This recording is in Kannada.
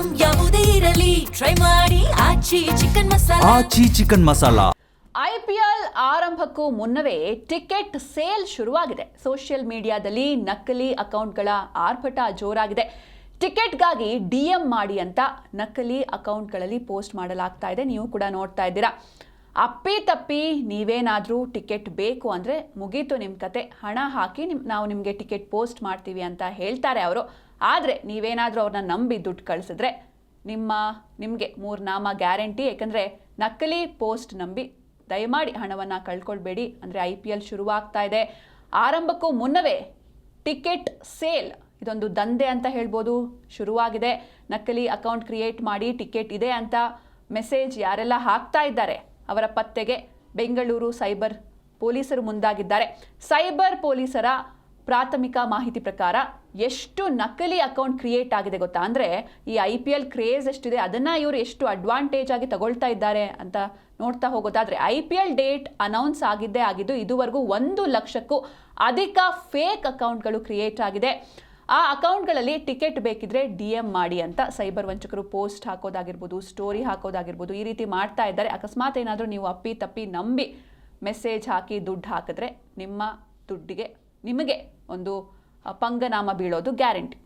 ಐಟಂ ಯಾವುದೇ ಇರಲಿ ಟ್ರೈ ಮಾಡಿ ಆಚಿ ಚಿಕನ್ ಮಸಾಲಾ. IPL ಆರಂಭಕ್ಕೂ ಮುನ್ನವೇ ಟಿಕೆಟ್ ಸೇಲ್ ಶುರುವಾಗಿದೆ. ಸೋಷಿಯಲ್ ಮೀಡಿಯಾದಲ್ಲಿ ನಕಲಿ ಅಕೌಂಟ್ಗಳ ಆರ್ಭಟ ಜೋರಾಗಿದೆ. ಟಿಕೆಟ್ಗಾಗಿ DM ಮಾಡಿ ಅಂತ ನಕಲಿ ಅಕೌಂಟ್ಗಳಲ್ಲಿ ಪೋಸ್ಟ್ ಮಾಡಲಾಗ್ತಾ ಇದೆ. ನೀವು ಕೂಡ ನೋಡ್ತಾ ಇದ್ದೀರಾ. ಅಪ್ಪಿ ತಪ್ಪಿ ನೀವೇನಾದರೂ ಟಿಕೆಟ್ ಬೇಕು ಅಂದರೆ ಮುಗೀತು ನಿಮ್ಮ ಕತೆ, ಹಣ ಹಾಕಿ ನಾವು ನಿಮಗೆ ಟಿಕೆಟ್ ಪೋಸ್ಟ್ ಮಾಡ್ತೀವಿ ಅಂತ ಹೇಳ್ತಾರೆ ಅವರು. ಆದರೆ ನೀವೇನಾದರೂ ಅವ್ರನ್ನ ನಂಬಿ ದುಡ್ಡು ಕಳಿಸಿದ್ರೆ ನಿಮಗೆ 3 ನಾಮ ಗ್ಯಾರಂಟಿ. ಯಾಕಂದರೆ ನಕಲಿ ಪೋಸ್ಟ್ ನಂಬಿ ದಯಮಾಡಿ ಹಣವನ್ನು ಕಳ್ಕೊಳ್ಬೇಡಿ. ಅಂದರೆ IPL ಶುರುವಾಗ್ತಾ ಇದೆ. ಆರಂಭಕ್ಕೂ ಮುನ್ನವೇ ಟಿಕೆಟ್ ಸೇಲ್ ಇದೊಂದು ದಂಧೆ ಅಂತ ಹೇಳ್ಬೋದು, ಶುರುವಾಗಿದೆ. ನಕಲಿ ಅಕೌಂಟ್ ಕ್ರಿಯೇಟ್ ಮಾಡಿ ಟಿಕೆಟ್ ಇದೆ ಅಂತ ಮೆಸೇಜ್ ಯಾರೆಲ್ಲ ಹಾಕ್ತಾ ಇದ್ದಾರೆ ಅವರ ಪತ್ತೆಗೆ ಬೆಂಗಳೂರು ಸೈಬರ್ ಪೊಲೀಸರು ಮುಂದಾಗಿದ್ದಾರೆ. ಸೈಬರ್ ಪೊಲೀಸರ ಪ್ರಾಥಮಿಕ ಮಾಹಿತಿ ಪ್ರಕಾರ ಎಷ್ಟು ನಕಲಿ ಅಕೌಂಟ್ ಕ್ರಿಯೇಟ್ ಆಗಿದೆ ಗೊತ್ತಾ? ಅಂದರೆ ಈ IPL ಕ್ರೇಜ್ ಎಷ್ಟಿದೆ ಅದನ್ನು ಇವರು ಎಷ್ಟು ಅಡ್ವಾಂಟೇಜ್ ಆಗಿ ತಗೊಳ್ತಾ ಇದ್ದಾರೆ ಅಂತ ನೋಡ್ತಾ ಹೋಗೋದಾದರೆ, IPL ಡೇಟ್ ಅನೌನ್ಸ್ ಆಗಿದ್ದು ಇದುವರೆಗೂ 1 ಲಕ್ಷಕ್ಕೂ ಅಧಿಕ ಫೇಕ್ ಅಕೌಂಟ್ಗಳು ಕ್ರಿಯೇಟ್ ಆಗಿದೆ. ಆ ಅಕೌಂಟ್ಗಳಲ್ಲಿ ಟಿಕೆಟ್ ಬೇಕಿದ್ರೆ DM ಮಾಡಿ ಅಂತ ಸೈಬರ್ ವಂಚಕರು ಪೋಸ್ಟ್ ಹಾಕೋದಾಗಿರ್ಬೋದು, ಸ್ಟೋರಿ ಹಾಕೋದಾಗಿರ್ಬೋದು, ಈ ರೀತಿ ಮಾಡ್ತಾ ಇದ್ದಾರೆ. ಅಕಸ್ಮಾತ್ ಏನಾದರೂ ನೀವು ಅಪ್ಪಿ ತಪ್ಪಿ ನಂಬಿ ಮೆಸೇಜ್ ಹಾಕಿ ದುಡ್ಡು ಹಾಕಿದ್ರೆ ನಿಮ್ಮ ದುಡ್ಡಿಗೆ ನಿಮಗೆ ಒಂದು ಪಂಗನಾಮ ಬೀಳೋದು ಗ್ಯಾರಂಟಿ.